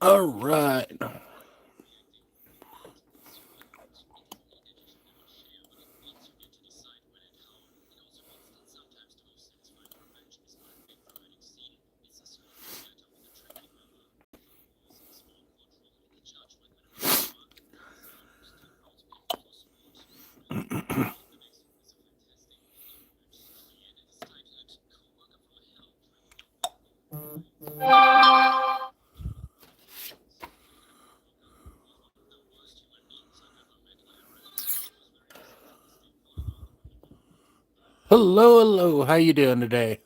All right. Hello, hello. How you doing today?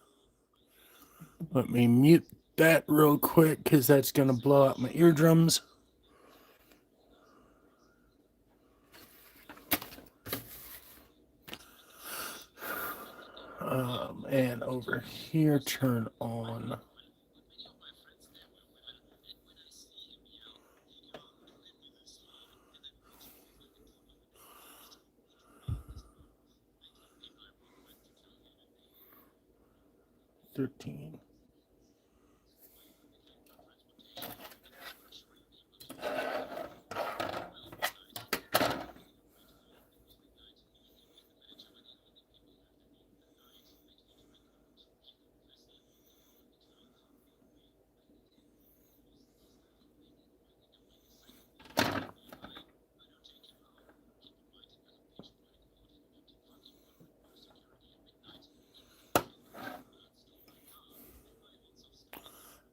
Let me mute that real quick because that's going to blow out my eardrums. And over here, turn on. $13.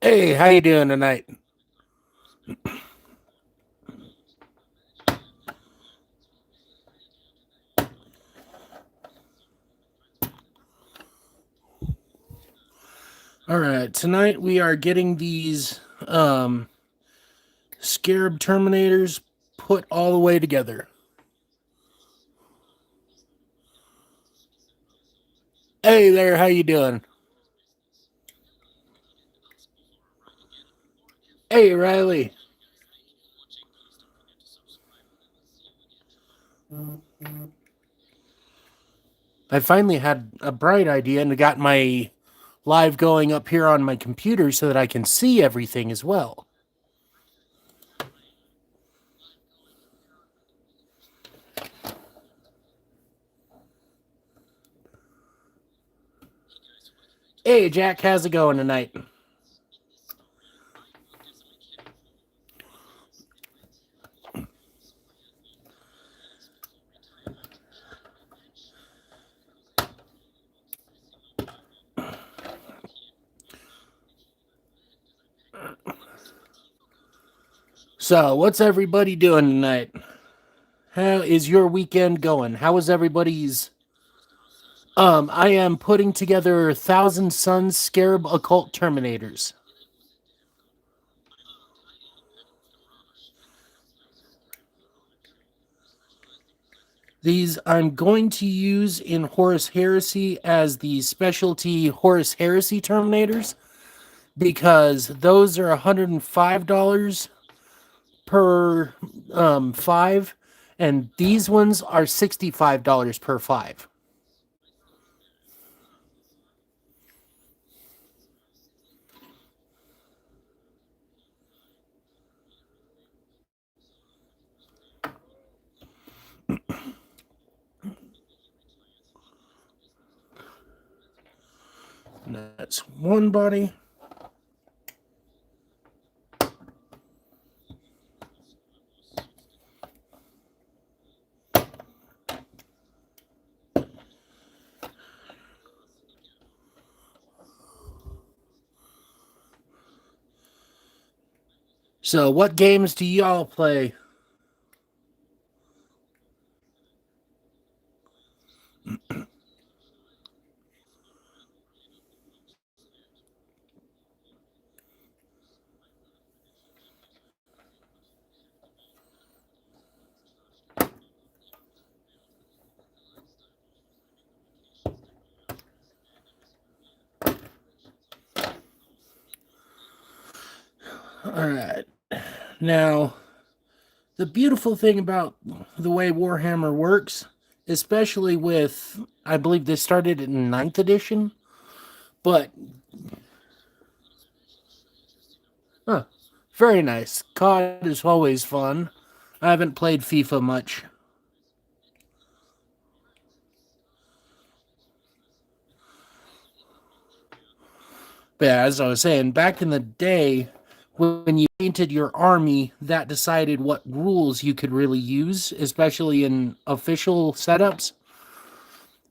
Hey, how you doing tonight? All right, tonight we are getting these scarab terminators put all the way together. Hey there, how you doing? Hey, Riley. I finally had a bright idea and got my live going up here on my computer so that I can see everything as well. Hey, Jack, how's it going tonight? So, what's everybody doing tonight? How is your weekend going? How is everybody's? I am putting together Thousand Suns Scarab Occult Terminators. These I'm going to use in Horus Heresy as the specialty Horus Heresy Terminators because those are $105 per 5, and these ones are $65 per 5. That's one body. So, what games do y'all play? All right. Now, the beautiful thing about the way Warhammer works, especially with, I believe this started in 9th edition, but Very nice. COD is always fun. I haven't played FIFA much. But yeah, as I was saying, back in the day, when you painted your army, that decided what rules you could really use, especially in official setups.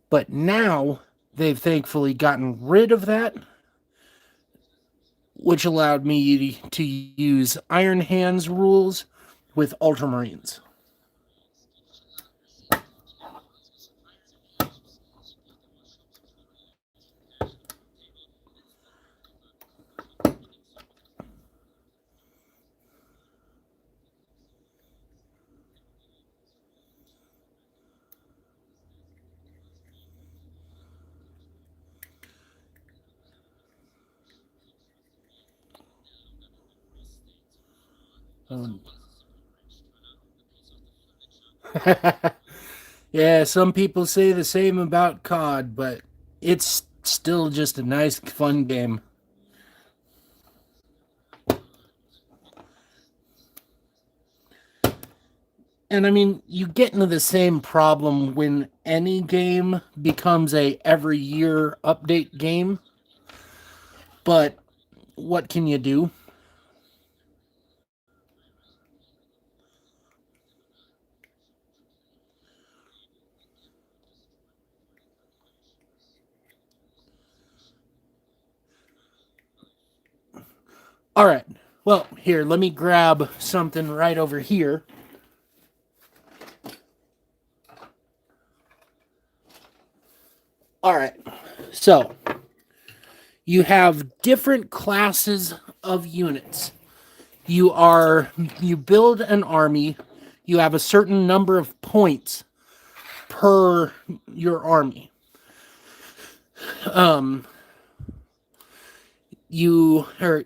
But now they've thankfully gotten rid of that, which allowed me to use Iron Hands rules with Ultramarines. Um, yeah, some people say the same about COD, but it's still just a nice, fun game. And I mean, you get into the same problem when any game becomes a every year update game. But what can you do? All right. Well, here, let me grab something right over here. All right. So, you have different classes of units. You build an army, you have a certain number of points per your army.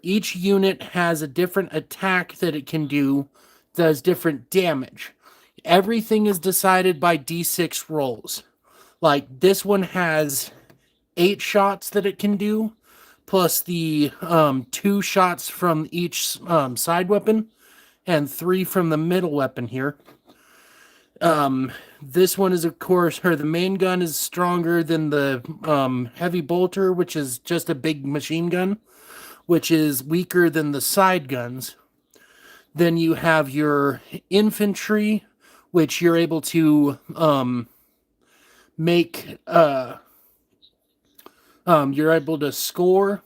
Each unit has a different attack that it can do, does different damage. Everything is decided by d6 rolls. Like this one has 8 shots that it can do, plus the 2 shots from each side weapon, and 3 from the middle weapon here. This one is, of course, the main gun is stronger than the heavy bolter, which is just a big machine gun, which is weaker than the side guns. Then you have your infantry, which you're able to make. You're able to score.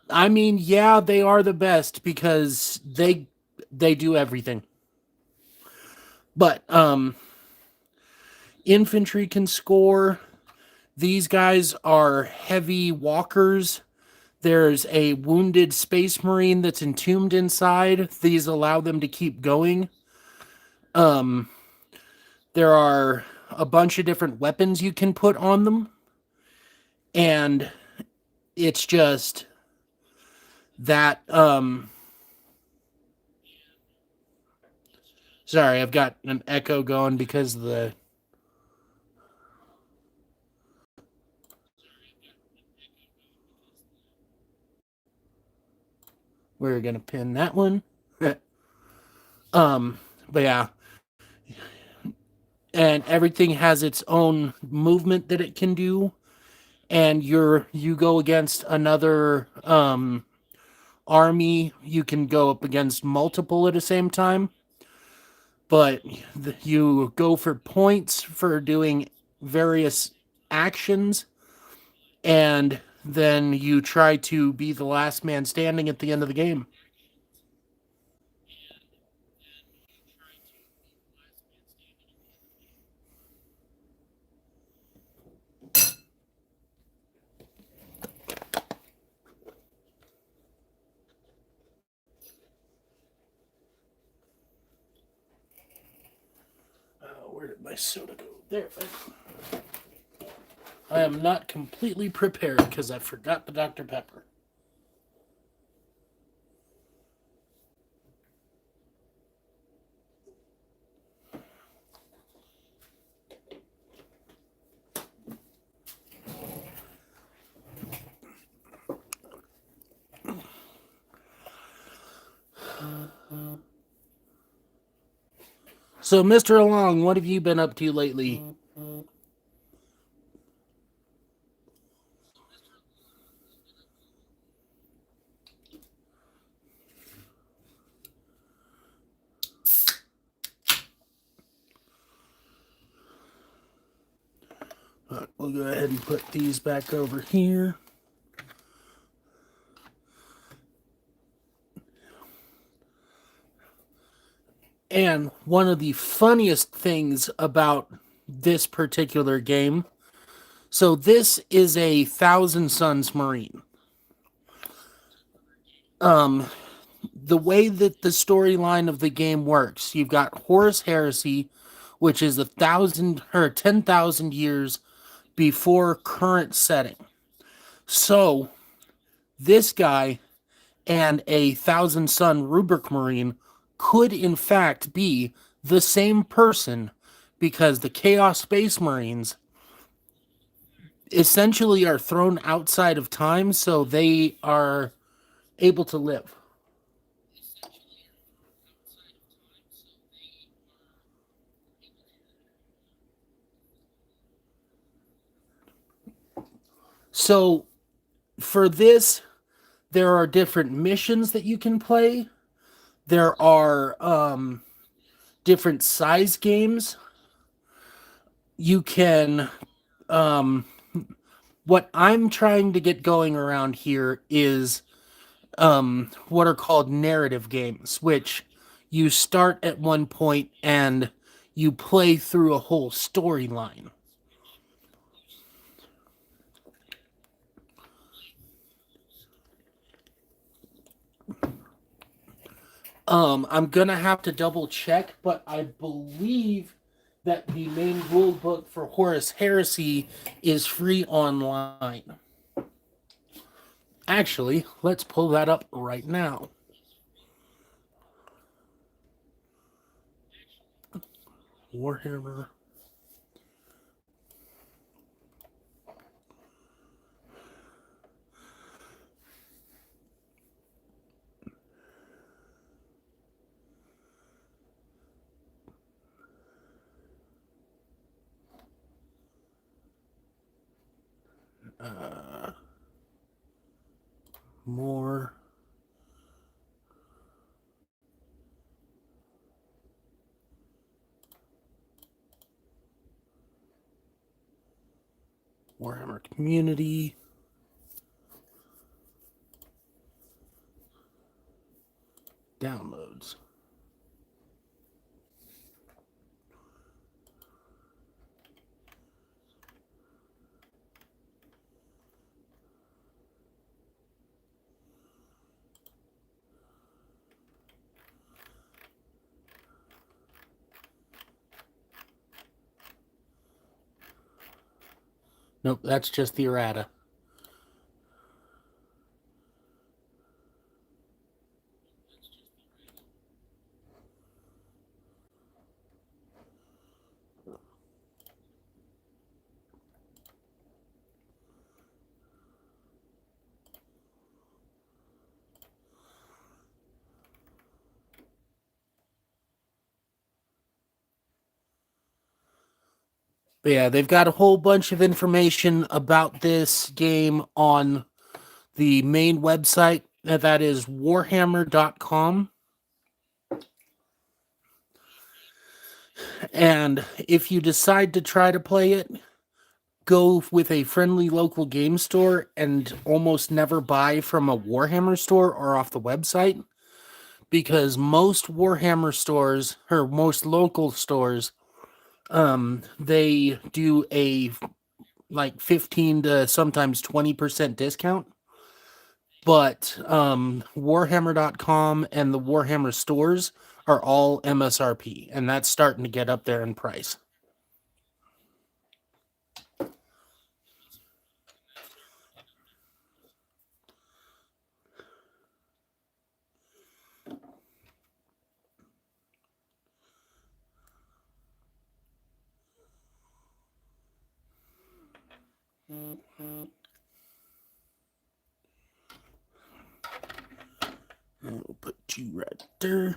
I mean, yeah, they are the best because they do everything. But infantry can score. These guys are heavy walkers. There's a wounded space marine that's entombed inside. These allow them to keep going. There are a bunch of different weapons you can put on them. And it's just that sorry, I've got an echo going because of the we're gonna pin that one. But yeah. And everything has its own movement that it can do. And you go against another army, you can go up against multiple at the same time. But you go for points for doing various actions, and then you try to be the last man standing at the end of the game. Where did my soda go? There. I am not completely prepared because I forgot the Dr. Pepper. So, Mr. Long, what have you been up to lately? We'll go ahead and put these back over here. And one of the funniest things about this particular game, so this is a Thousand Suns Marine. The way that the storyline of the game works, you've got Horus Heresy, which is 1,000 or 10,000 years before current setting. So this guy and a Thousand Sun Rubric Marine could in fact be the same person, because the Chaos Space Marines essentially are thrown outside of time, so they are able to live. So for this, there are different missions that you can play. There are different size games. You can what I'm trying to get going around here is what are called narrative games, which you start at one point and you play through a whole storyline. I'm gonna have to double check, but I believe that the main rule book for Horus Heresy is free online. Actually, let's pull that up right now. Warhammer. More. Warhammer Community. Downloads. Nope, that's just the errata. But yeah, they've got a whole bunch of information about this game on the main website. That is warhammer.com. And if you decide to try to play it, go with a friendly local game store and almost never buy from a Warhammer store or off the website, because most Warhammer stores or most local stores, they do a like 15 to sometimes 20% discount. But warhammer.com and the Warhammer stores are all MSRP, and that's starting to get up there in price. I'll put you right there.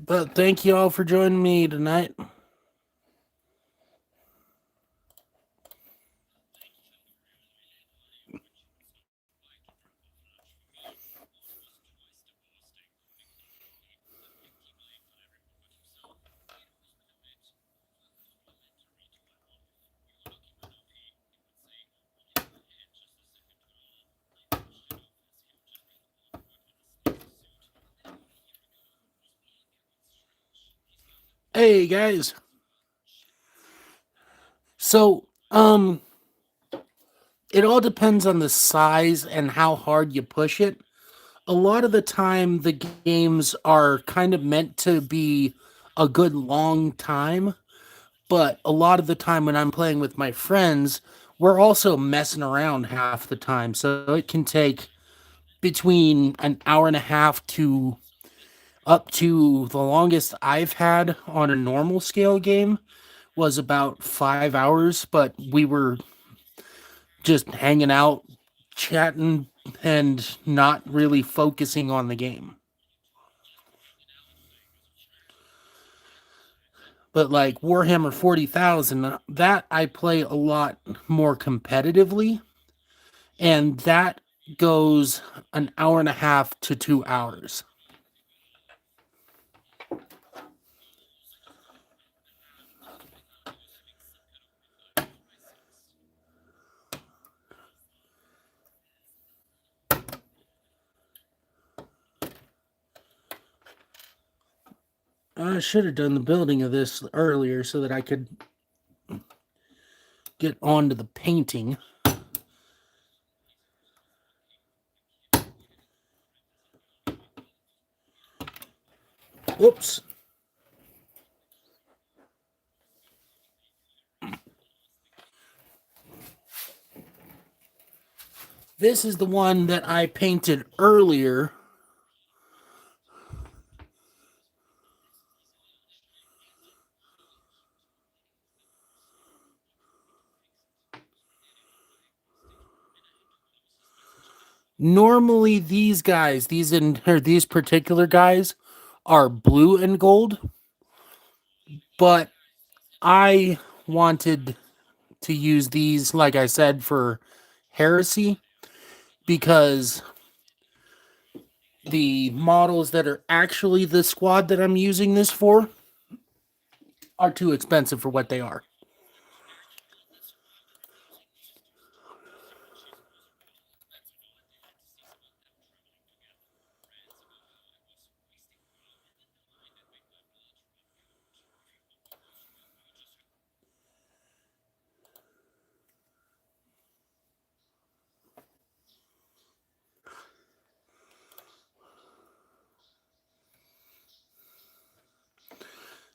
But thank you all for joining me tonight. Hey guys. So, it all depends on the size and how hard you push it. A lot of the time, the games are kind of meant to be a good long time, but a lot of the time when I'm playing with my friends, we're also messing around half the time. So it can take between an hour and a half to up to the longest I've had on a normal scale game was about 5 hours, but we were just hanging out, chatting, and not really focusing on the game. But like Warhammer 40,000, that I play a lot more competitively, and that goes an hour and a half to 2 hours. I should have done the building of this earlier so that I could get on to the painting. Whoops. This is the one that I painted earlier. Normally these guys, these particular guys are blue and gold, but I wanted to use these, like I said, for heresy because the models that are actually the squad that I'm using this for are too expensive for what they are.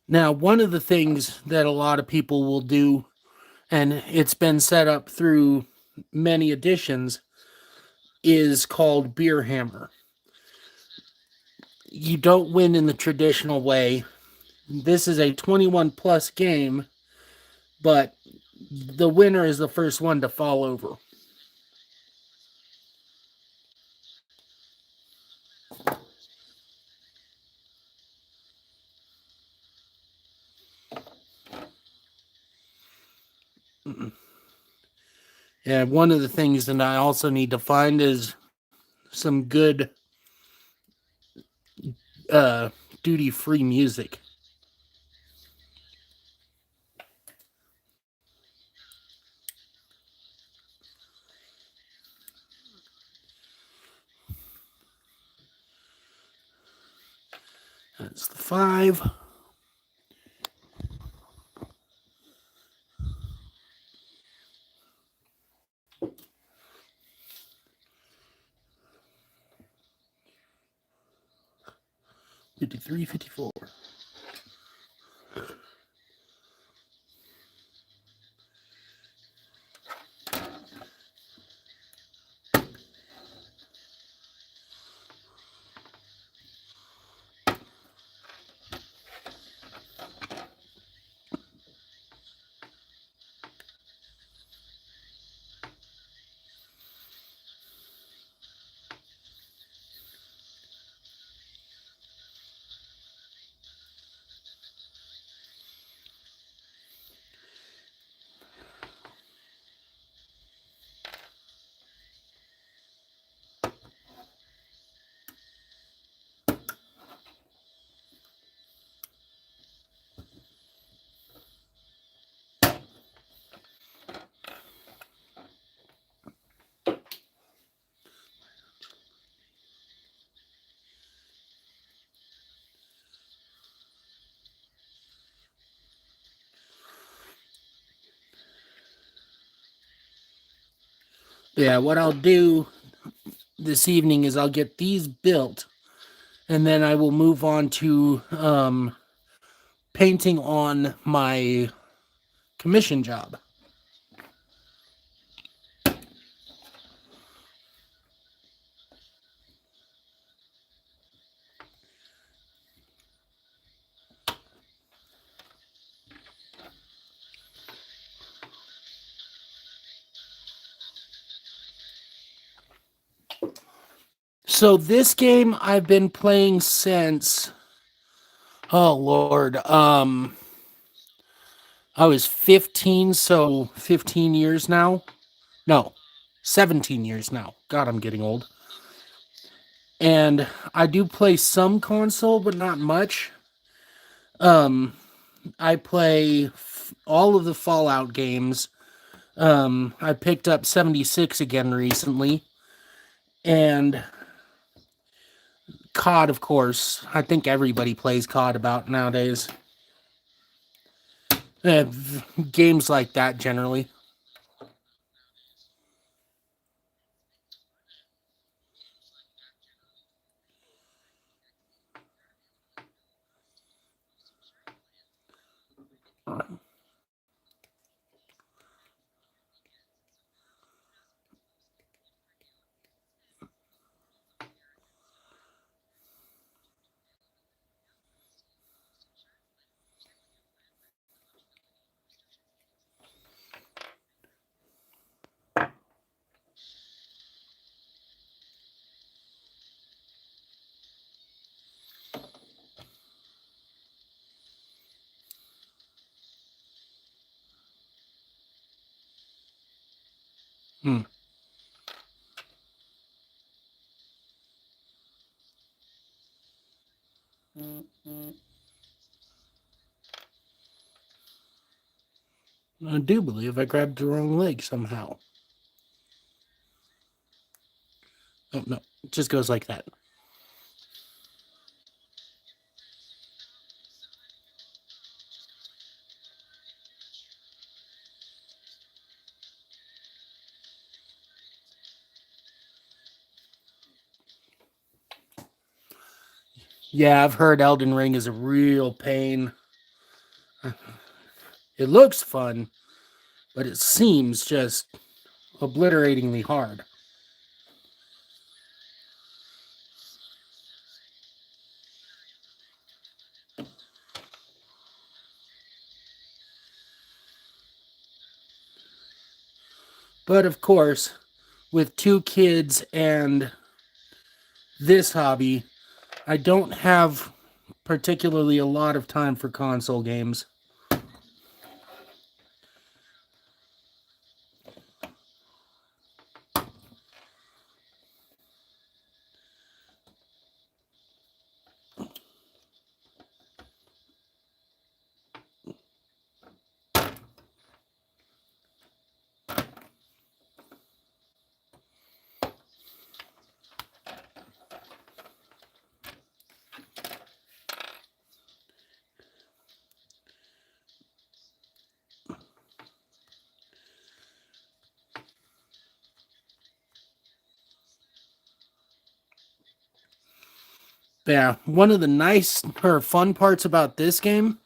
Now, one of the things that a lot of people will do, and it's been set up through many editions, is called Beer Hammer. You don't win in the traditional way. This is a 21 plus game, but the winner is the first one to fall over. And one of the things that I also need to find is some good duty free music. That's the 5. 53, 54. Yeah, what I'll do this evening is I'll get these built, and then I will move on to painting on my commission job. So this game I've been playing since, oh Lord, I was 15, so 15 years now. No, 17 years now. God, I'm getting old. And I do play some console, but not much. I play all of the Fallout games. I picked up 76 again recently. And COD, of course. I think everybody plays COD about nowadays. Games like that generally. Hmm. I do believe I grabbed the wrong leg somehow. Oh, no. It just goes like that. Yeah, I've heard Elden Ring is a real pain. It looks fun, but it seems just obliteratingly hard. But of course, with 2 kids and this hobby, I don't have particularly a lot of time for console games. Yeah, one of the nice or fun parts about this game,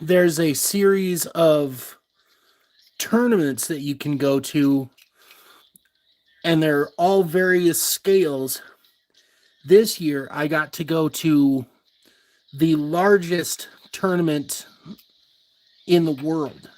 there's a series of tournaments that you can go to, and they're all various scales. This year, I got to go to the largest tournament in the world.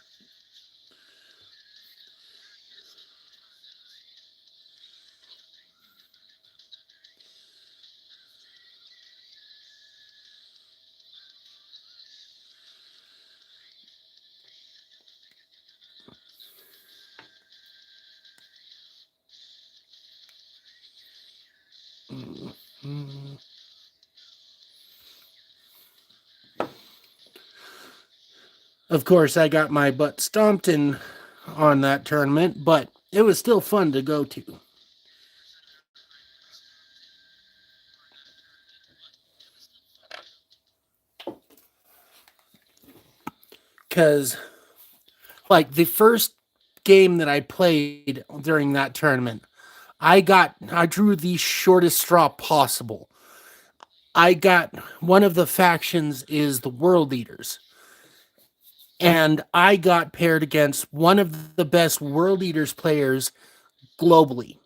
Of course, I got my butt stomped in on that tournament, but it was still fun to go to. Because, like, the first game that I played during that tournament, I drew the shortest straw possible. I got one of the factions is the World Eaters. And I got paired against one of the best World Eaters players globally.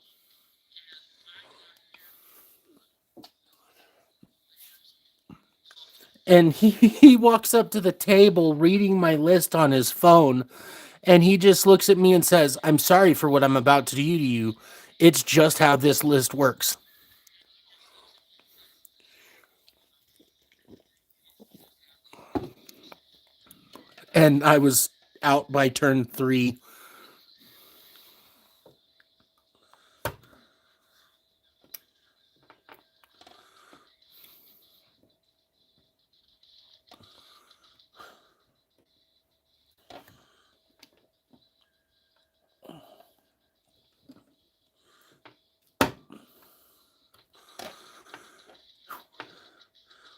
And he walks up to the table reading my list on his phone, and he just looks at me and says, "I'm sorry for what I'm about to do to you. It's just how this list works." And I was out by turn 3.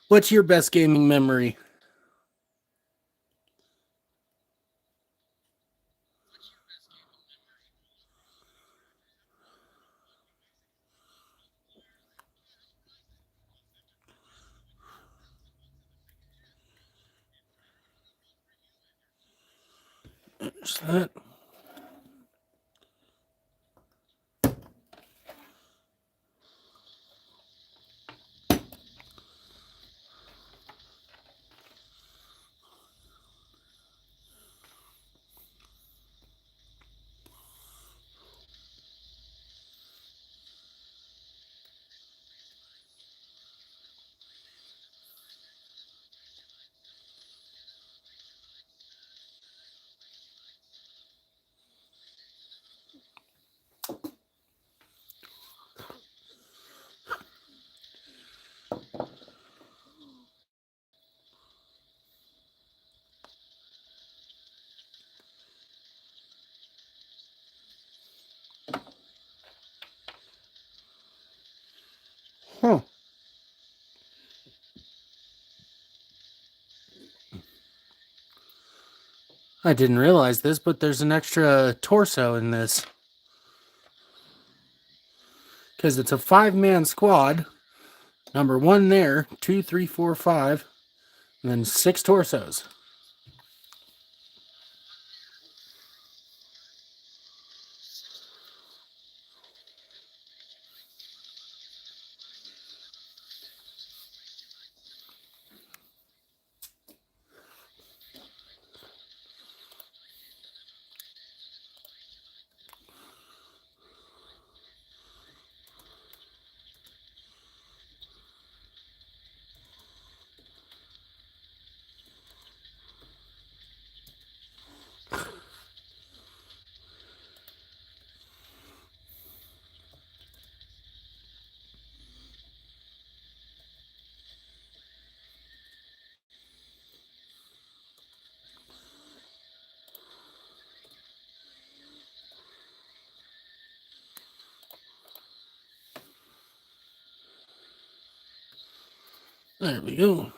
What's your best gaming memory? Is that? Huh. I didn't realize this, but there's an extra torso in this. Because it's a 5-man squad. Number 1 there, 2, 3, 4, 5, and then 6 torsos. There we go.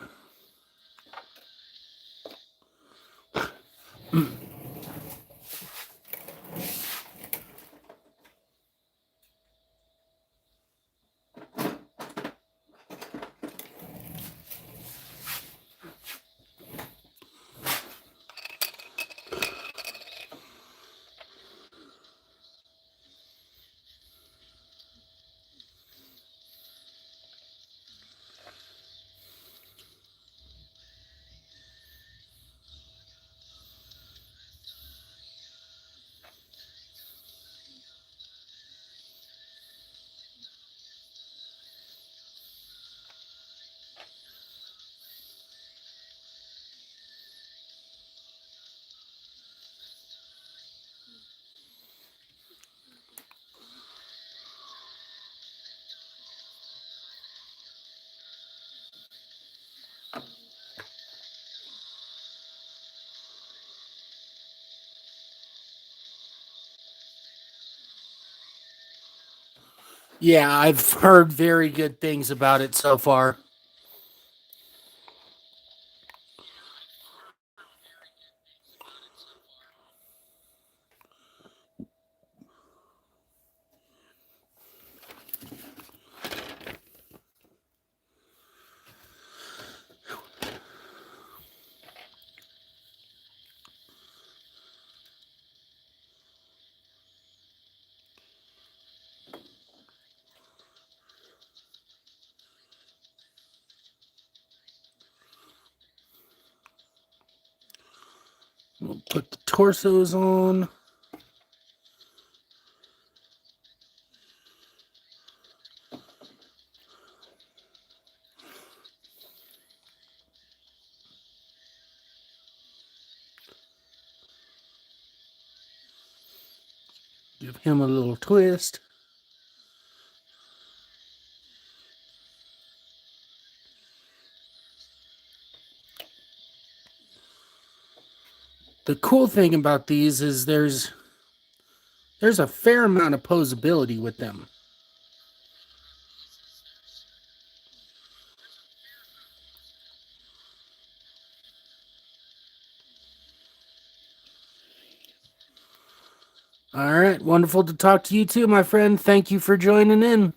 Yeah, I've heard very good things about it so far. We'll put the torsos on. Give him a little twist. The cool thing about these is there's a fair amount of posability with them. All right, wonderful to talk to you too, my friend. Thank you for joining in.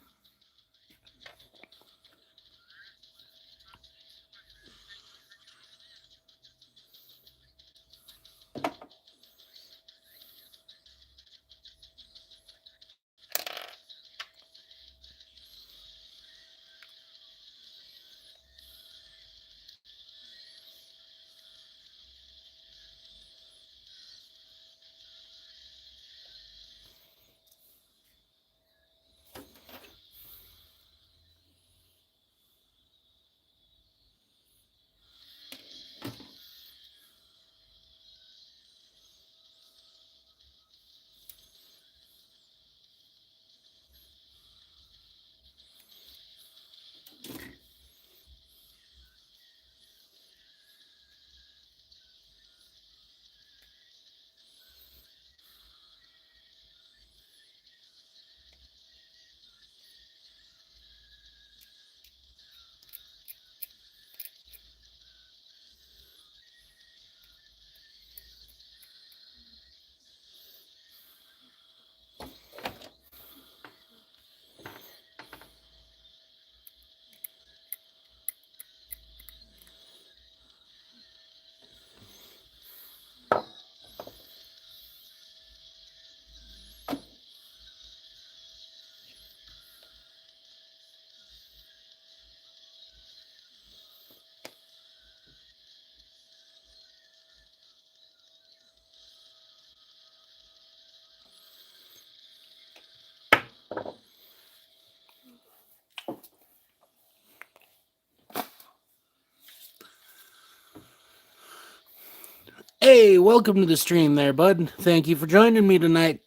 Hey, welcome to the stream there, bud. Thank you for joining me tonight.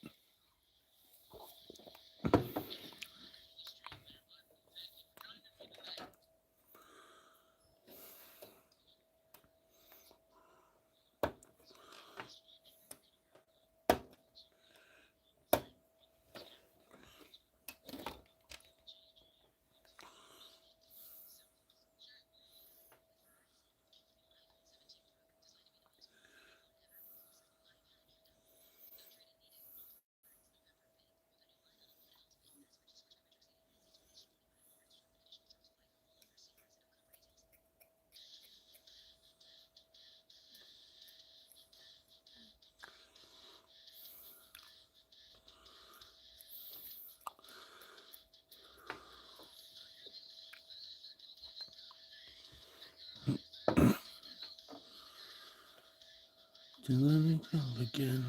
Let me go again.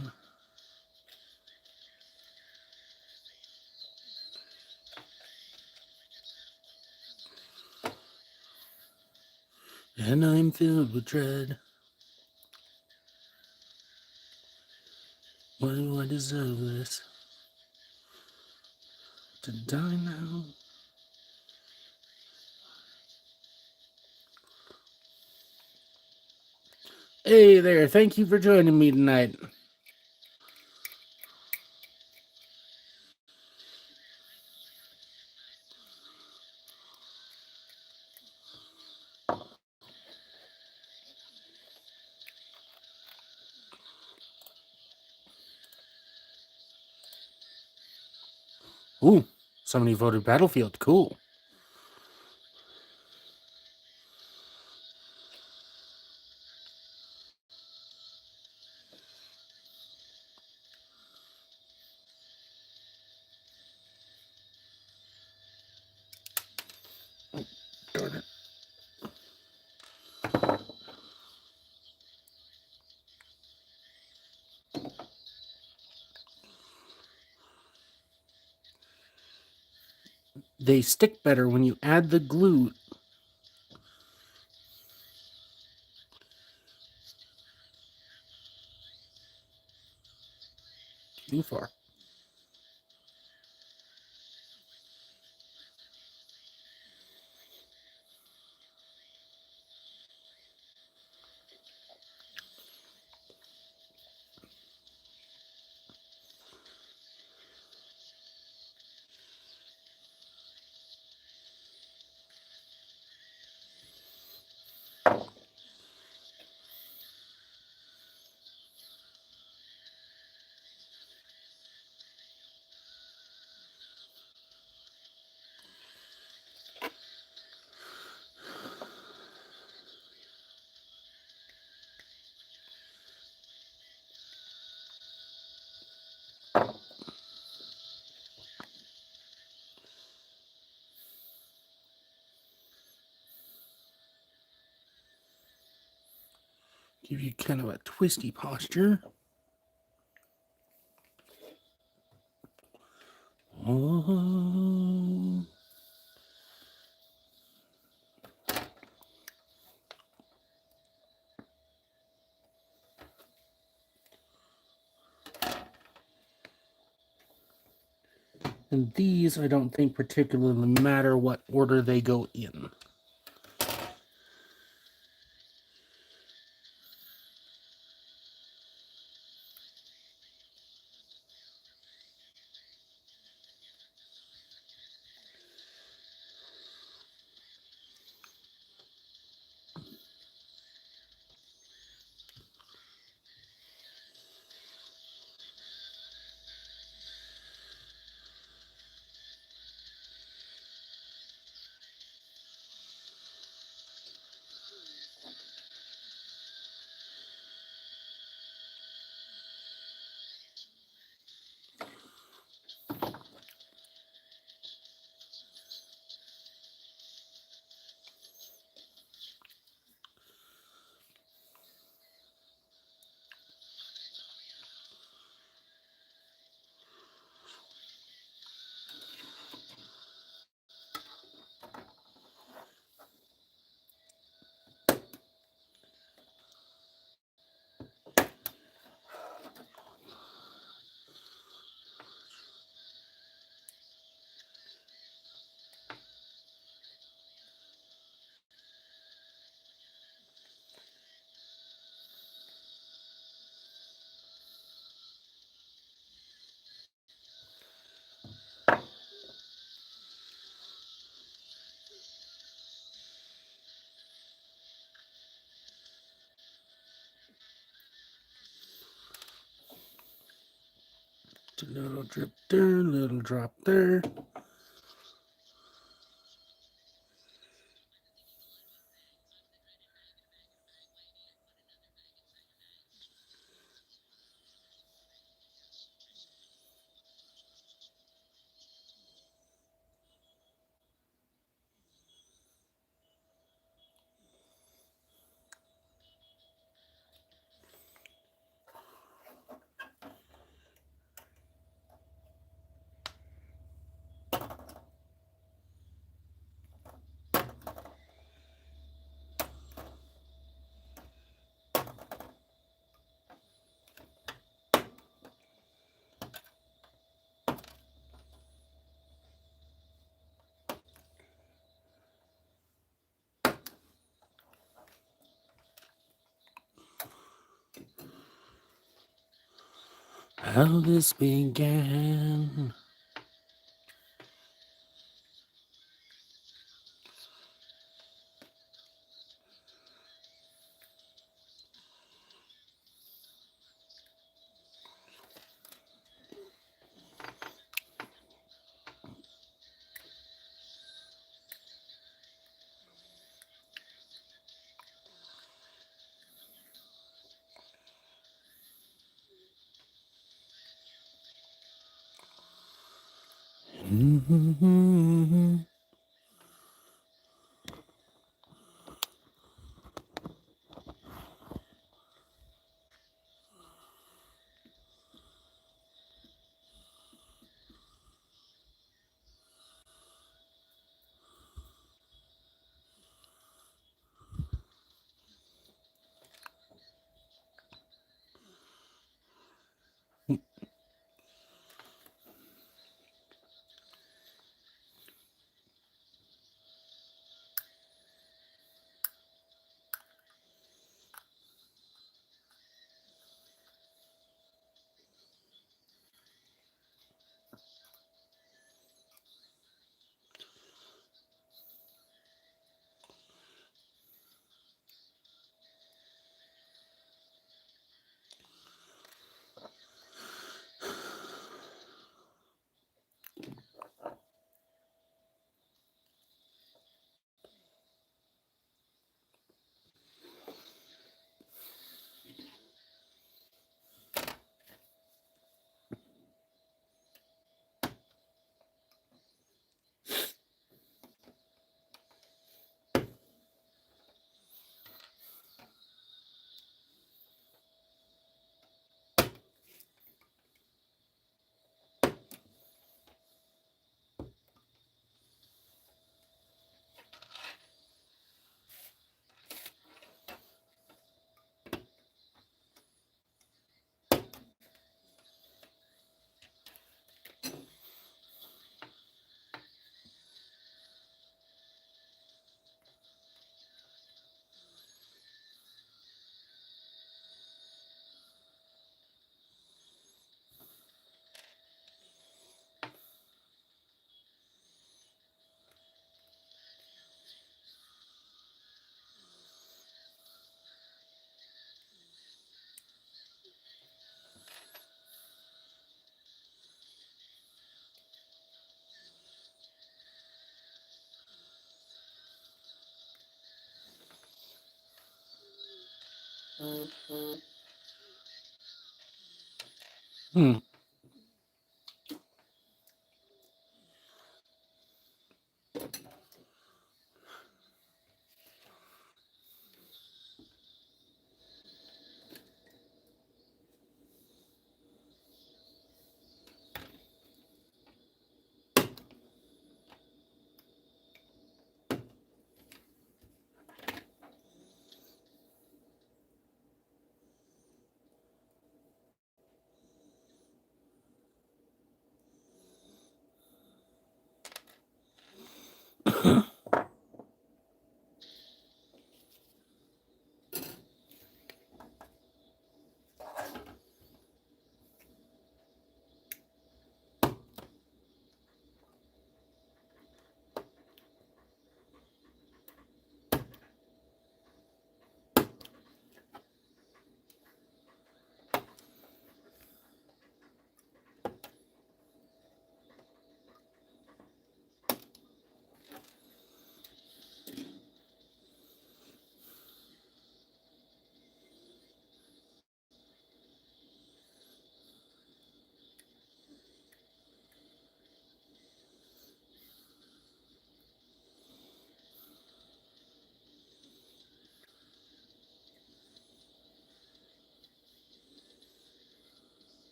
And I'm filled with dread. Why do I deserve this? To die now? Hey there, thank you for joining me tonight. Ooh, somebody voted Battlefield. Cool. Darn it. They stick better when you add the glue. Too far. Give you kind of a twisty posture. Oh. And these, I don't think particularly matter what order they go in. A little drip there, little drop there. How this began. Hmm.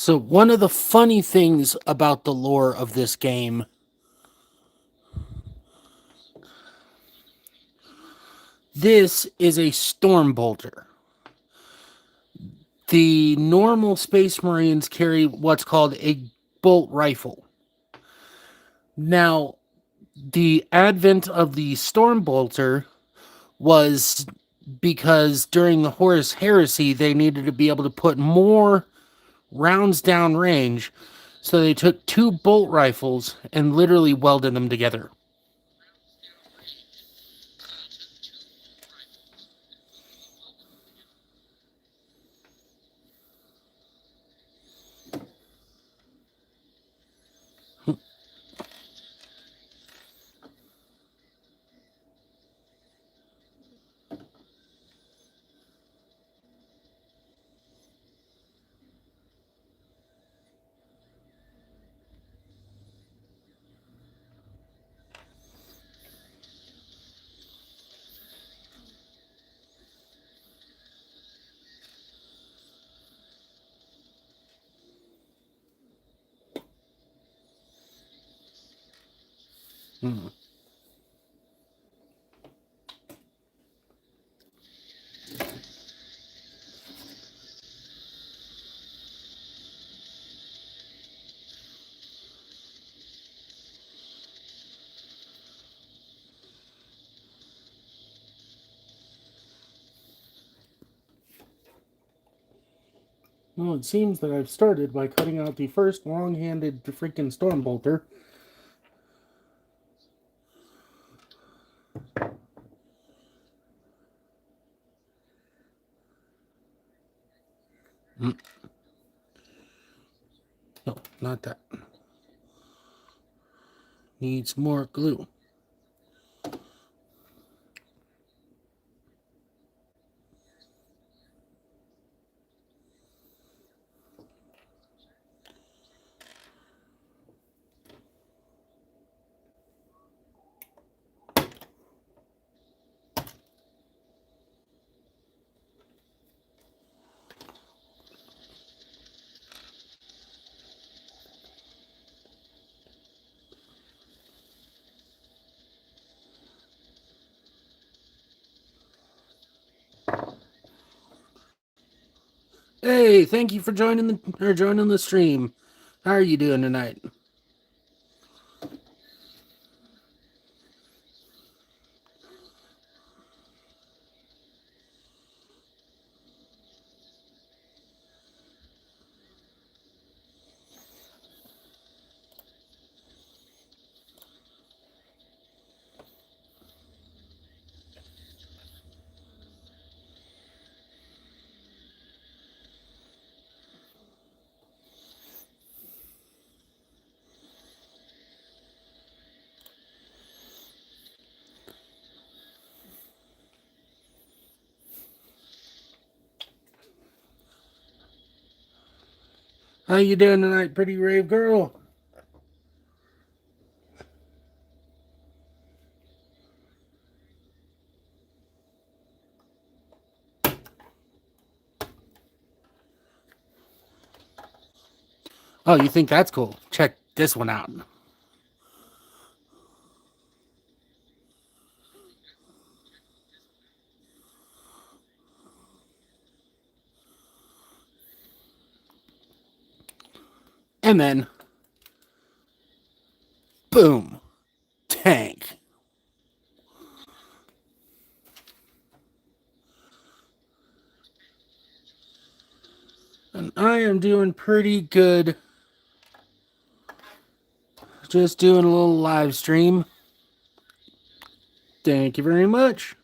So one of the funny things about the lore of this game, this is a storm bolter. The normal Space Marines carry what's called a bolt rifle. Now, the advent of the storm bolter was because during the Horus Heresy, they needed to be able to put more rounds down range. So they took two bolt rifles and literally welded them together. Hmm. Well, it seems that I've started by cutting out the first long-handed freaking storm bolter. No, not that. Needs more glue. Hey, thank you for joining the stream. How are you doing tonight? How you doing tonight, pretty rave girl? Oh, you think that's cool? Check this one out. And then, boom, tank. And I am doing pretty good. Just doing a little live stream. Thank you very much.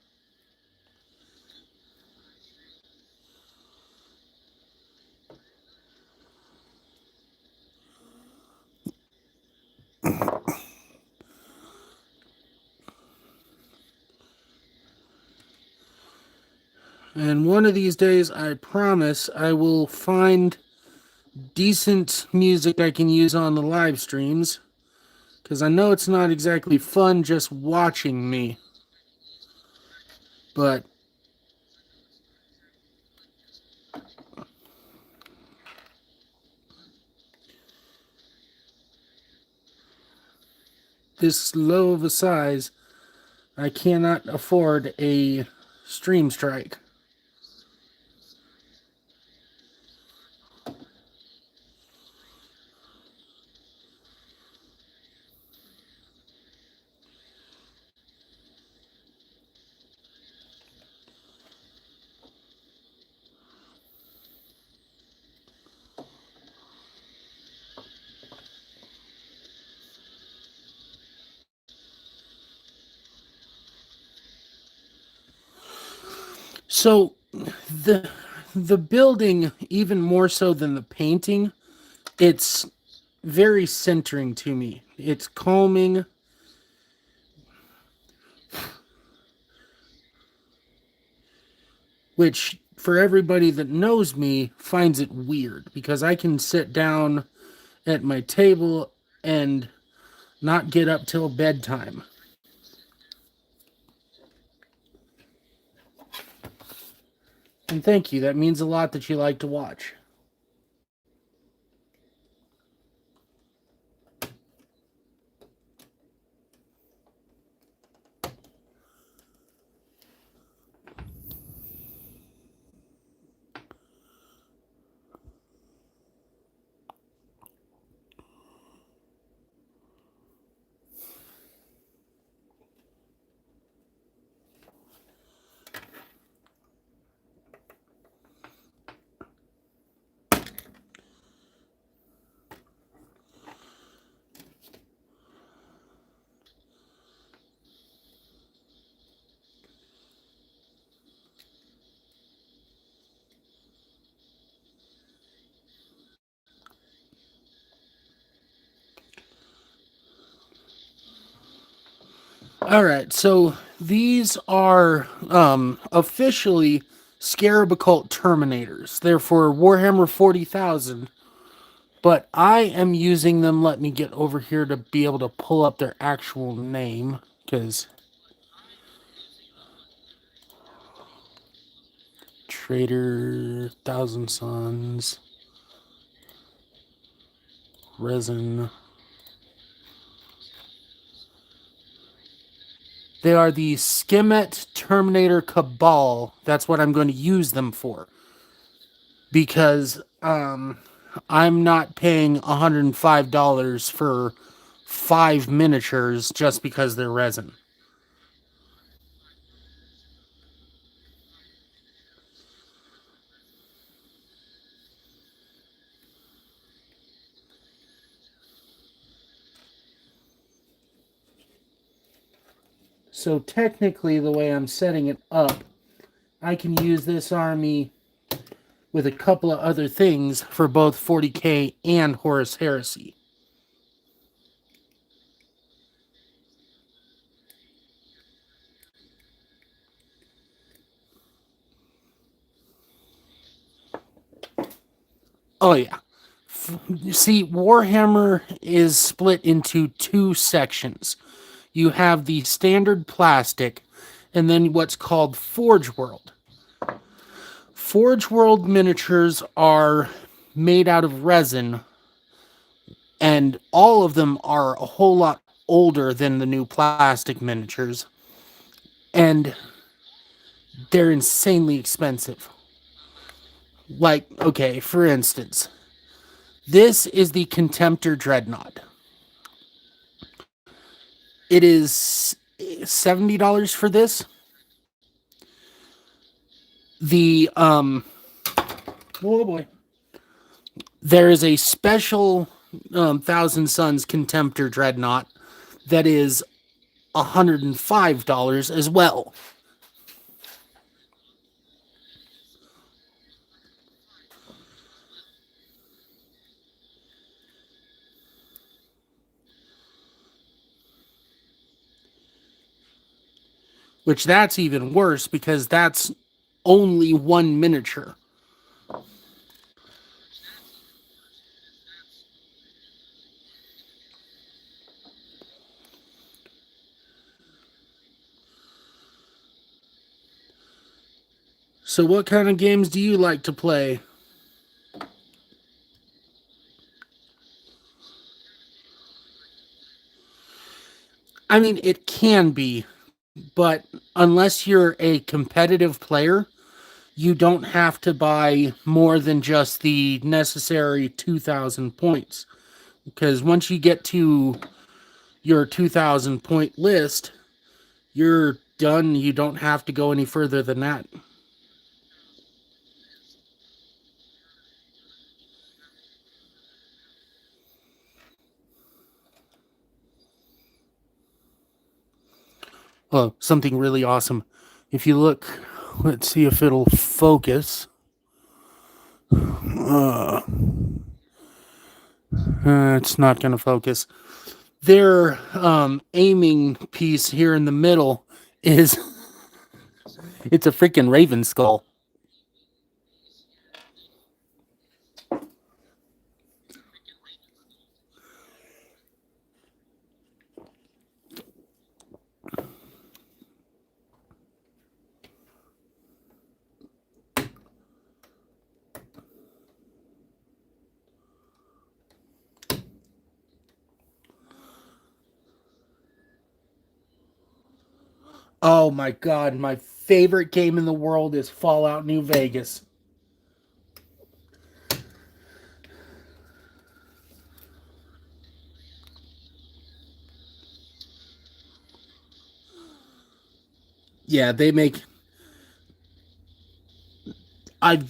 And one of these days, I promise, I will find decent music I can use on the live streams. Because I know it's not exactly fun just watching me. But this low of a size, I cannot afford a stream strike. So the building, even more so than the painting, it's very centering to me. It's calming. Which, for everybody that knows me, finds it weird because I can sit down at my table and not get up till bedtime. And thank you. That means a lot that you like to watch. All right, so these are officially scarab occult terminators. They're for Warhammer 40,000, but I am using them. Let me get over here to be able to pull up their actual name, because Trader, Thousand Suns, Resin. They are the Skemet Terminator Cabal. That's what I'm going to use them for. Because I'm not paying $105 for 5 miniatures just because they're resin. So technically, the way I'm setting it up, I can use this army with a couple of other things for both 40K and Horus Heresy. Oh, yeah. You see, Warhammer is split into 2 sections. You have the standard plastic, and then what's called Forge World. Forge World miniatures are made out of resin, and all of them are a whole lot older than the new plastic miniatures, and they're insanely expensive. Like, okay, for instance, this is the Contemptor Dreadnought. It is $70 for this. The oh boy, there is a special Thousand Suns Contemptor Dreadnought that is $105 as well. Which that's even worse because that's only one miniature. So what kind of games do you like to play? I mean, it can be, but unless you're a competitive player, you don't have to buy more than just the necessary 2,000 points. Because once you get to your 2,000 point list, you're done. You don't have to go any further than that. Oh, something really awesome. If you look, let's see if it'll focus. It's not going to focus. Their aiming piece here in the middle is it's a freaking raven skull. Oh my god, my favorite game in the world is Fallout New Vegas. Yeah, they make. I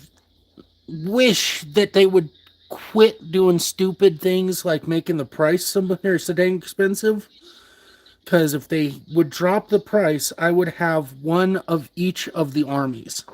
wish that they would quit doing stupid things like making the price so dang expensive. Because if they would drop the price, I would have one of each of the armies.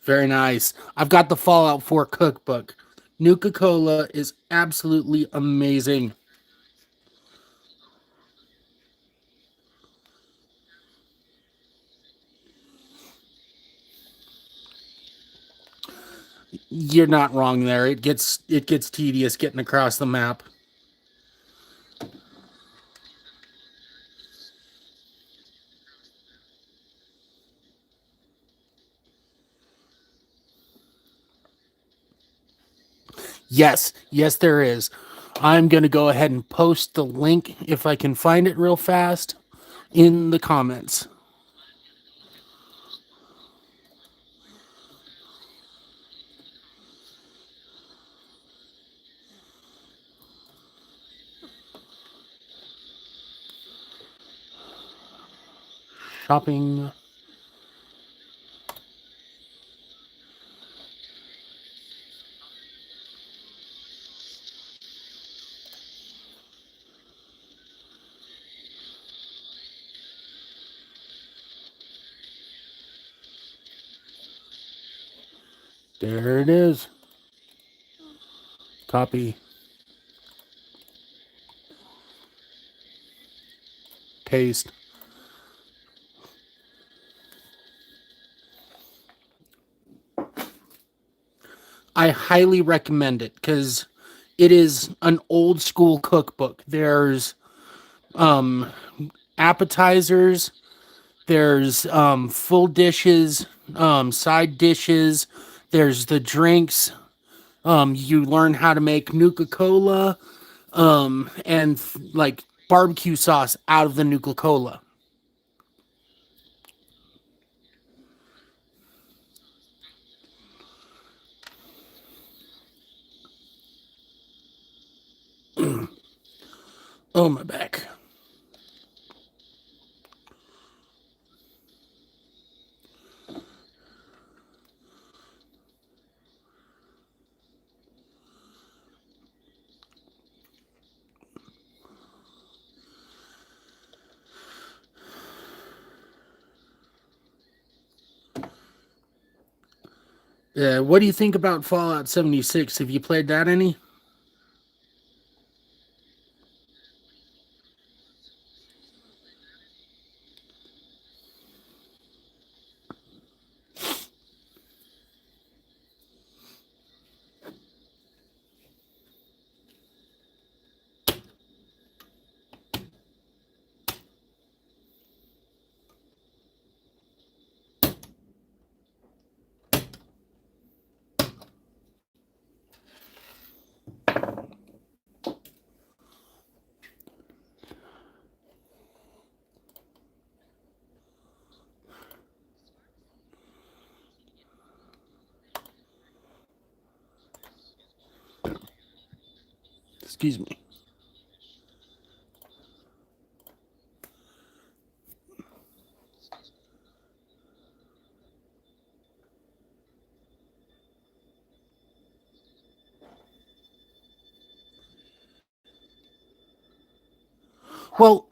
Very nice. I've got the Fallout 4 cookbook. Nuka Cola is absolutely amazing. You're not wrong there. It gets tedious getting across the map. Yes, there is. I'm going to go ahead and post the link if I can find it real fast in the comments. Shopping. There it is. Copy. Paste. I highly recommend it because it is an old school cookbook. There's um, appetizers, there's full dishes, side dishes, there's the drinks. You learn how to make Nuka Cola and like barbecue sauce out of the Nuka Cola. Oh, my back. What do you think about Fallout 76? Have you played that any? Excuse me. Well,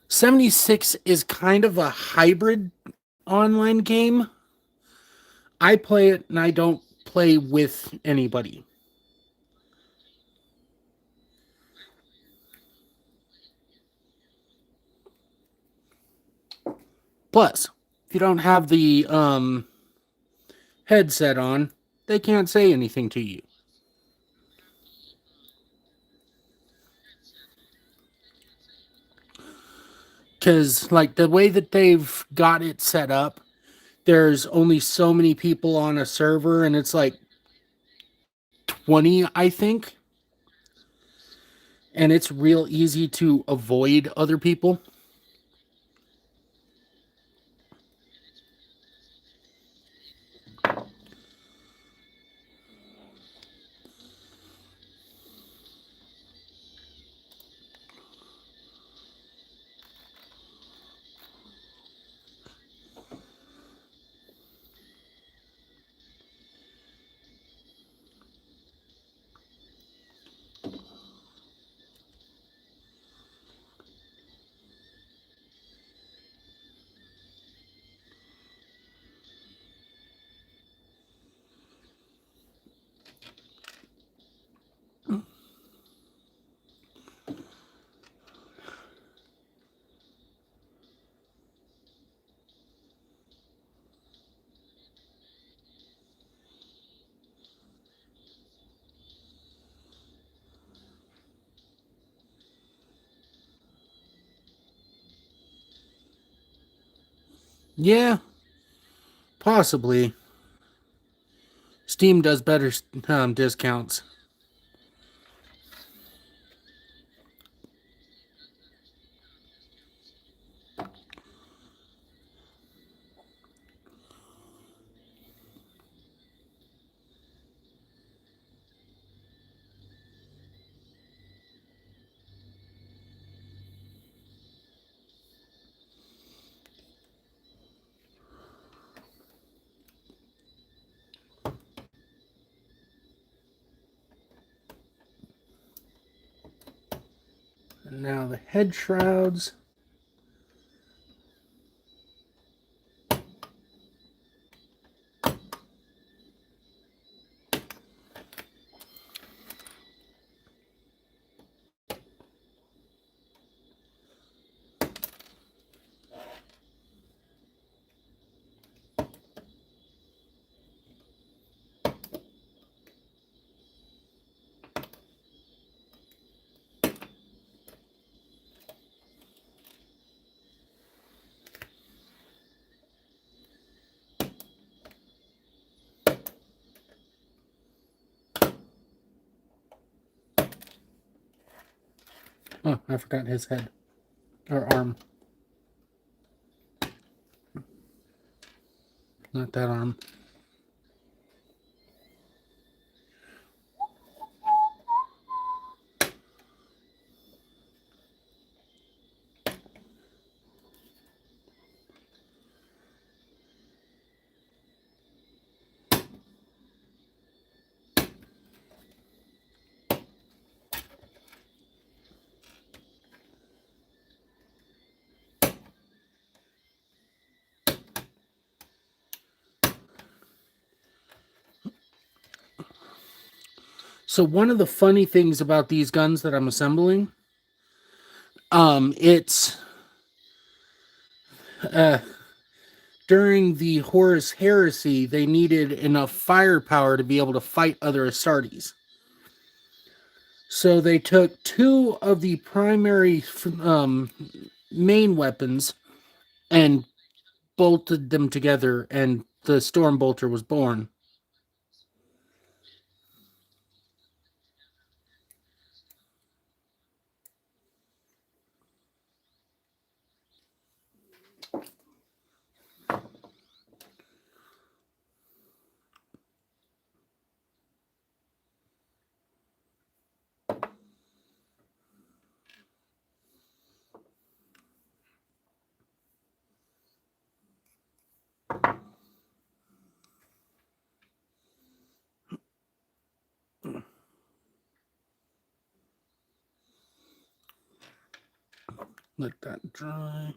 76 is kind of a hybrid online game. I play it and I don't play with anybody. Plus, if you don't have the headset on, they can't say anything to you. Because, like, the way that they've got it set up, there's only so many people on a server, and it's like 20, I think. And it's real easy to avoid other people. Yeah, possibly. Steam does better discounts. And now the head shrouds. Oh, I forgot his head. Or arm. Not that arm. So one of the funny things about these guns that I'm assembling, it's uh, during the Horus Heresy, they needed enough firepower to be able to fight other Astartes. So they took two of the primary main weapons and bolted them together, and the Storm Bolter was born. Let that dry.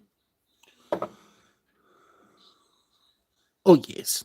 Oh, yes.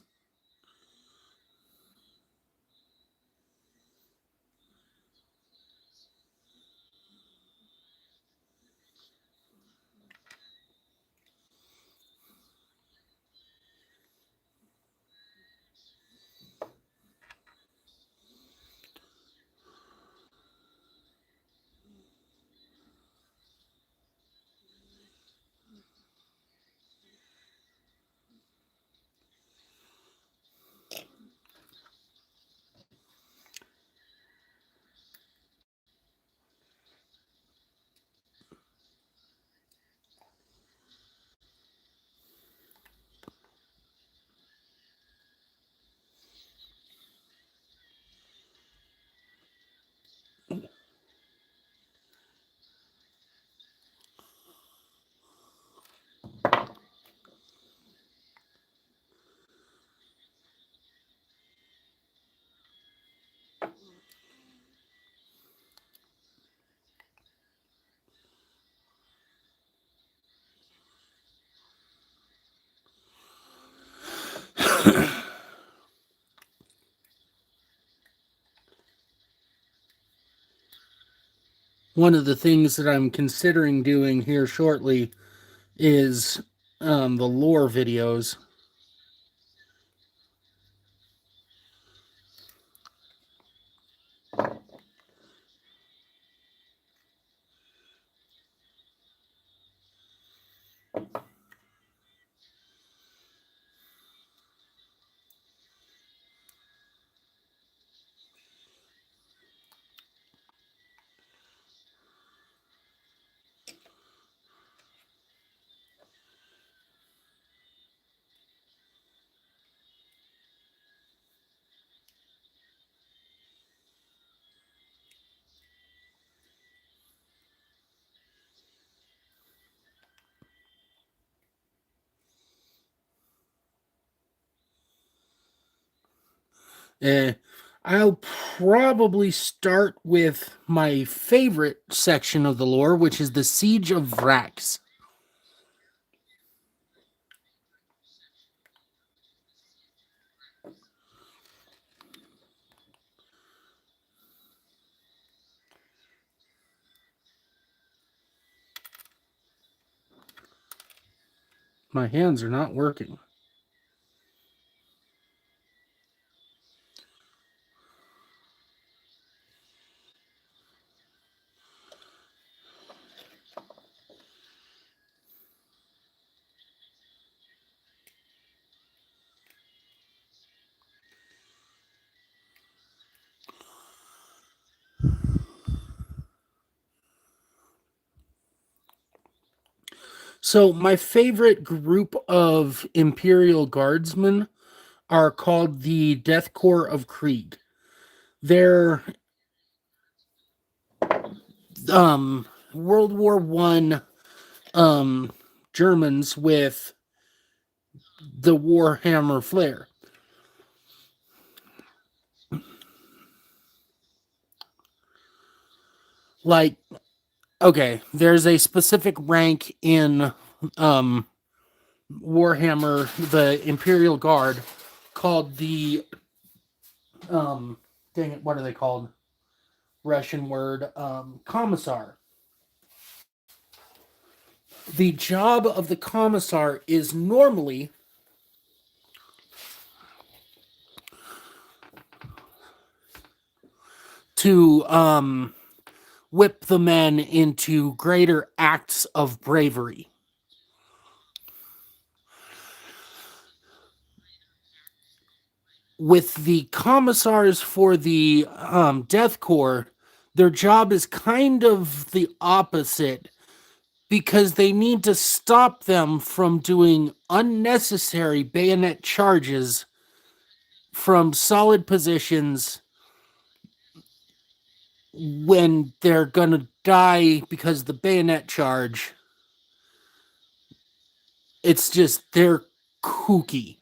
One of the things that I'm considering doing here shortly is the lore videos. Uh, I'll probably start with my favorite section of the lore, which is the Siege of Vrax. My hands are not working. So, my favorite group of Imperial Guardsmen are called the Death Corps of Krieg. They're World War One Germans with the Warhammer flair. Like, okay, there's a specific rank in Warhammer, the Imperial Guard, called the dang it, what are they called? Russian word, commissar. The job of the commissar is normally to whip the men into greater acts of bravery. With the commissars for the Death Corps, their job is kind of the opposite because they need to stop them from doing unnecessary bayonet charges from solid positions when they're gonna die because the bayonet charge. It's just they're kooky.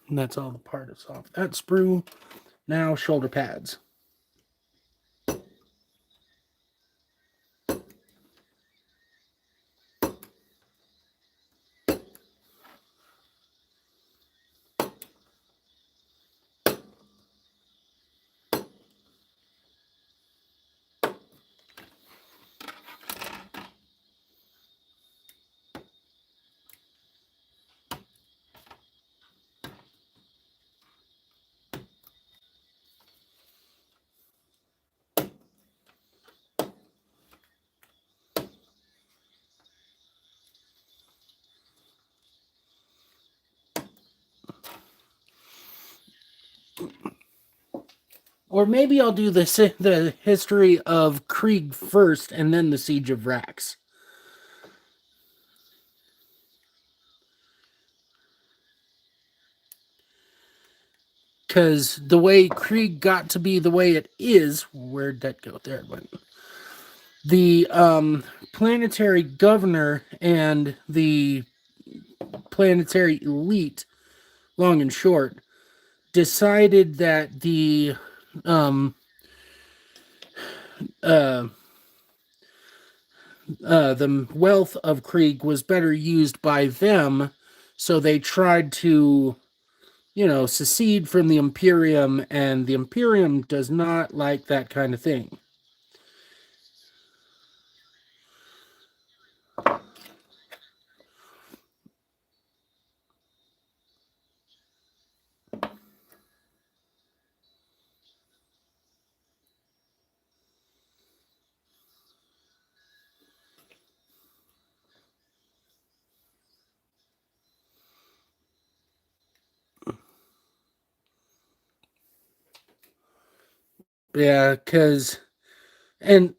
And that's all the part is off that sprue. Now shoulder pads. Or maybe I'll do the history of Krieg first and then the Siege of Rax. Because the way Krieg got to be the way it is, where'd that go? There it went. The planetary governor and the planetary elite, long and short, decided that the wealth of Krieg was better used by them, so they tried to, secede from the Imperium, and the Imperium does not like that kind of thing. Yeah, and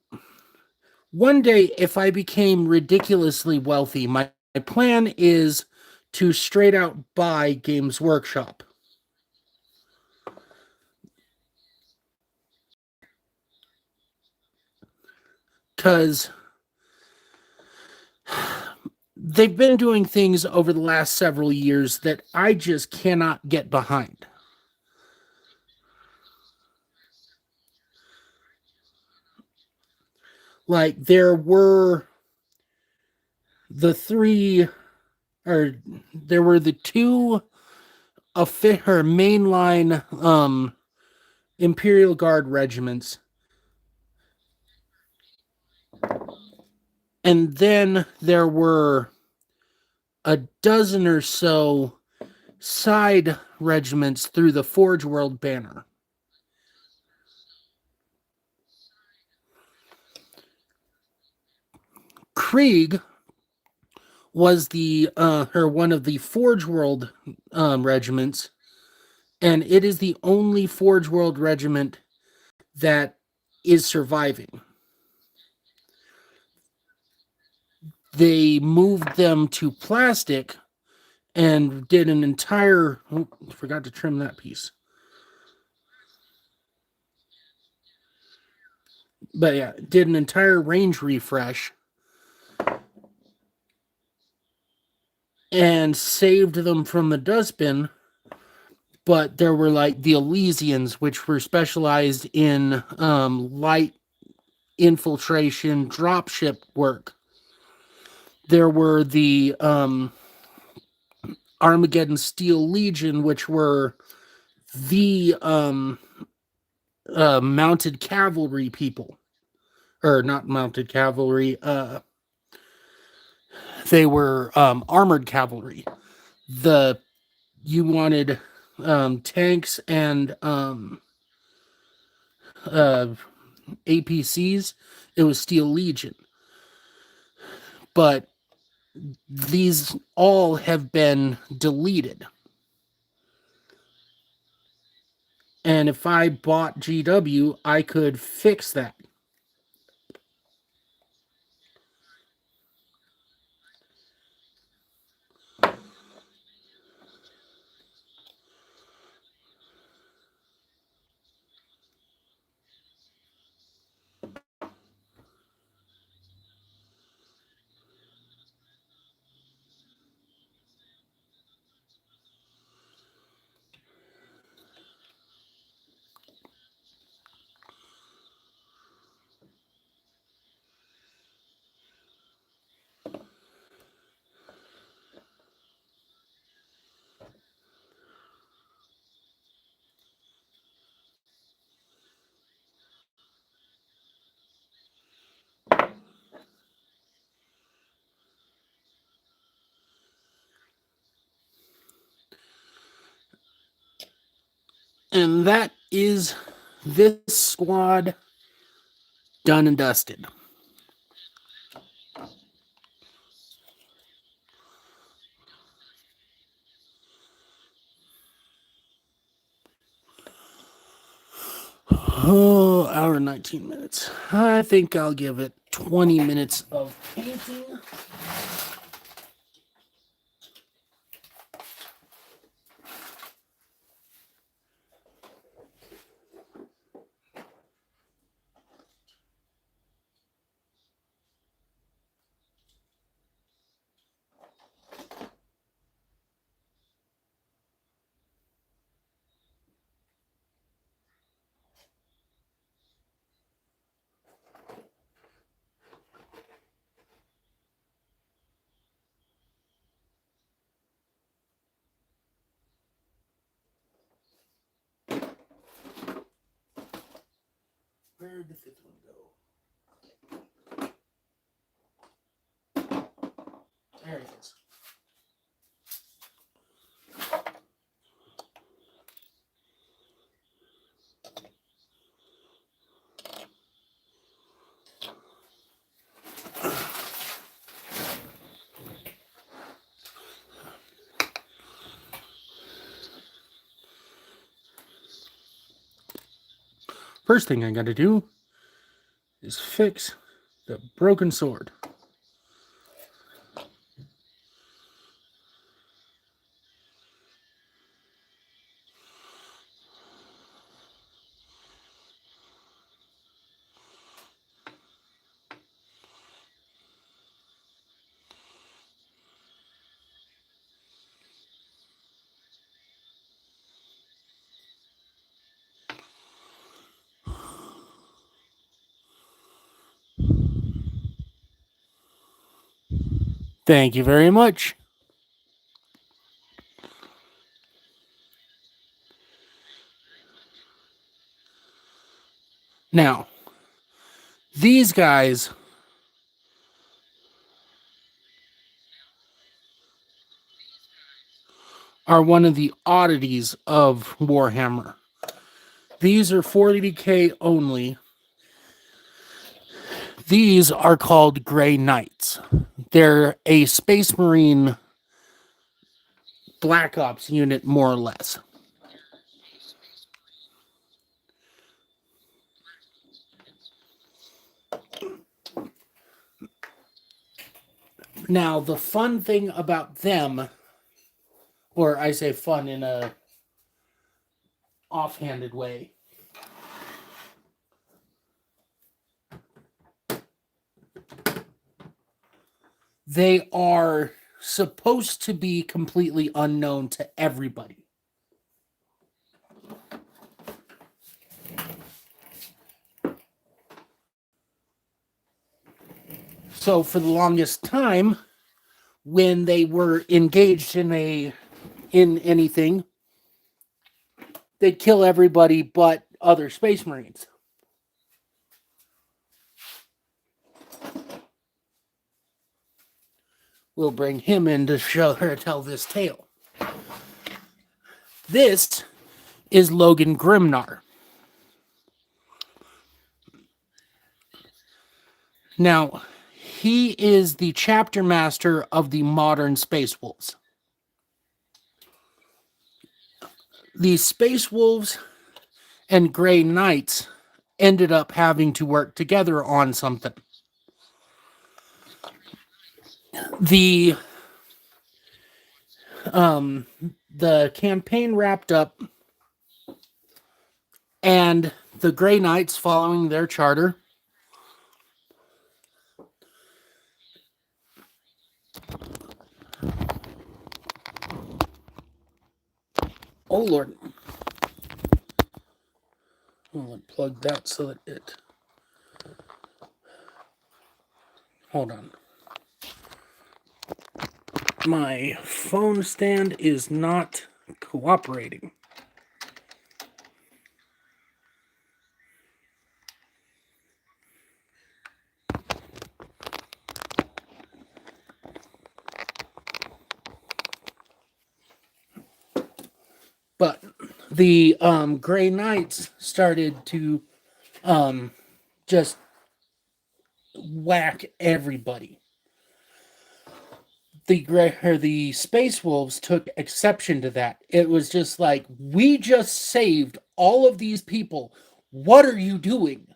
one day, if I became ridiculously wealthy, my plan is to straight out buy Games Workshop. Because they've been doing things over the last several years that I just cannot get behind. Like, there were the two mainline Imperial Guard regiments. And then there were a dozen or so side regiments through the Forge World banner. Krieg was one of the Forge World regiments, and it is the only Forge World regiment that is surviving. They moved them to plastic and did an entire... Oh, forgot to trim that piece. But yeah, did an entire range refresh and saved them from the dustbin. But there were like the Elysians, which were specialized in light infiltration dropship work. There were the Armageddon Steel Legion, which were the mounted cavalry people. Or not mounted cavalry. They were armored cavalry. You wanted tanks and APCs. It was Steel Legion. But these all have been deleted. And if I bought GW, I could fix that. And that is this squad done and dusted. Oh, hour and 19 minutes. I think I'll give it 20 minutes of painting. Where did the fifth one go? There it is. First thing I gotta do is fix the broken sword. Thank you very much. Now, these guys are one of the oddities of Warhammer. These are 40k only. These are called Grey Knights. They're a Space Marine Black Ops unit, more or less. Now, the fun thing about them, or I say fun in a offhanded way, they are supposed to be completely unknown to everybody. So for the longest time, when they were engaged in anything, they'd kill everybody but other Space Marines. We'll bring him in to show her tell this tale. This is Logan Grimnar. Now, he is the chapter master of the modern Space Wolves. The Space Wolves and Grey Knights ended up having to work together on something. The campaign wrapped up, and the Grey Knights, following their charter, oh Lord, I'll unplug that so that it, hold on. My phone stand is not cooperating. But the Grey Knights started to just whack everybody. The Space Wolves took exception to that. It was just like, we just saved all of these people. What are you doing?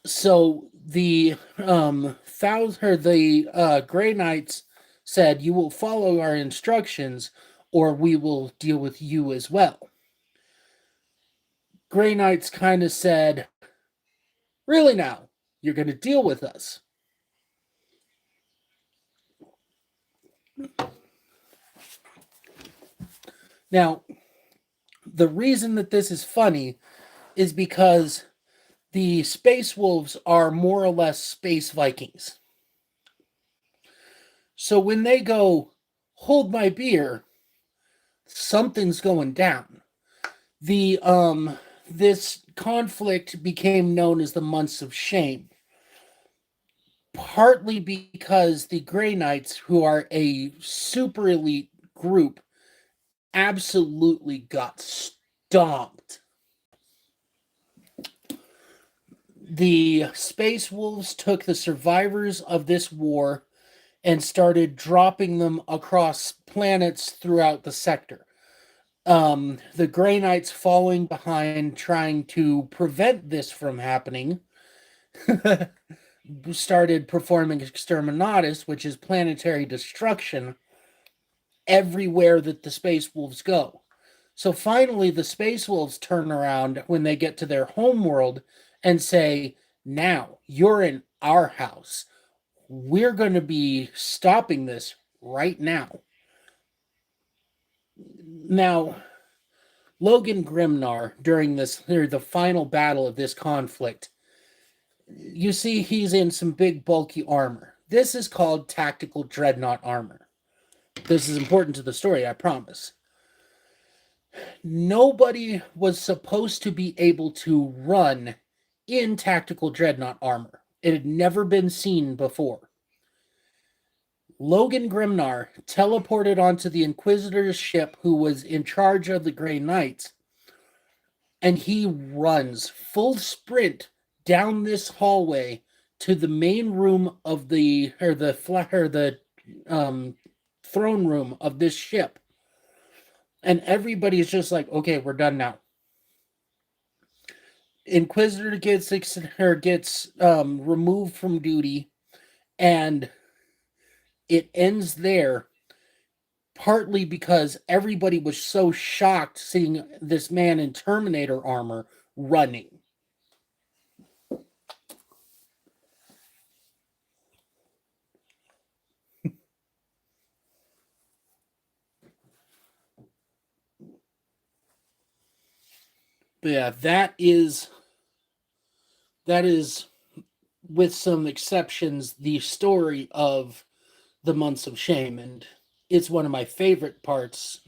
So the Grey Knights said, you will follow our instructions, or we will deal with you as well. Grey Knights kind of said, really now, you're going to deal with us. Now, the reason that this is funny is because the Space Wolves are more or less space Vikings. So when they go, hold my beer, something's going down. This conflict became known as the Months of Shame, partly because the Grey Knights, who are a super elite group, absolutely got stomped. The Space Wolves took the survivors of this war and started dropping them across planets throughout the sector. The Grey Knights following behind, trying to prevent this from happening, started performing exterminatus, which is planetary destruction, everywhere that the Space Wolves go. So finally, the Space Wolves turn around when they get to their home world and say, now, you're in our house. We're going to be stopping this right now. Now, Logan Grimnar, during the final battle of this conflict, you see he's in some big bulky armor. This is called tactical dreadnought armor. This is important to the story, I promise. Nobody was supposed to be able to run in tactical dreadnought armor. It had never been seen before. Logan Grimnar teleported onto the Inquisitor's ship, who was in charge of the Grey Knights, and he runs full sprint down this hallway to the main room of the throne room of this ship. And everybody's just like, okay, we're done now. Inquisitor gets removed from duty, and it ends there, partly because everybody was so shocked seeing this man in Terminator armor running. But yeah, that is, with some exceptions, the story of the Months of Shame, and it's one of my favorite parts,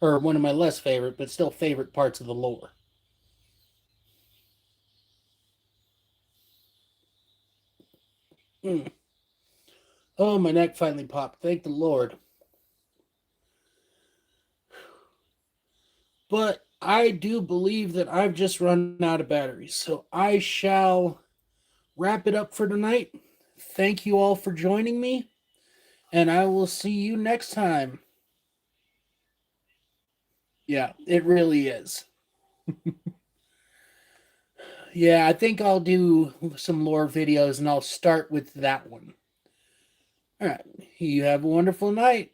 or one of my less favorite, but still favorite parts of the lore. Mm. Oh, my neck finally popped. Thank the Lord. But I do believe that I've just run out of batteries, so I shall wrap it up for tonight. Thank you all for joining me, and I will see you next time. Yeah, it really is. Yeah, I think I'll do some lore videos, and I'll start with that one. All right, you have a wonderful night.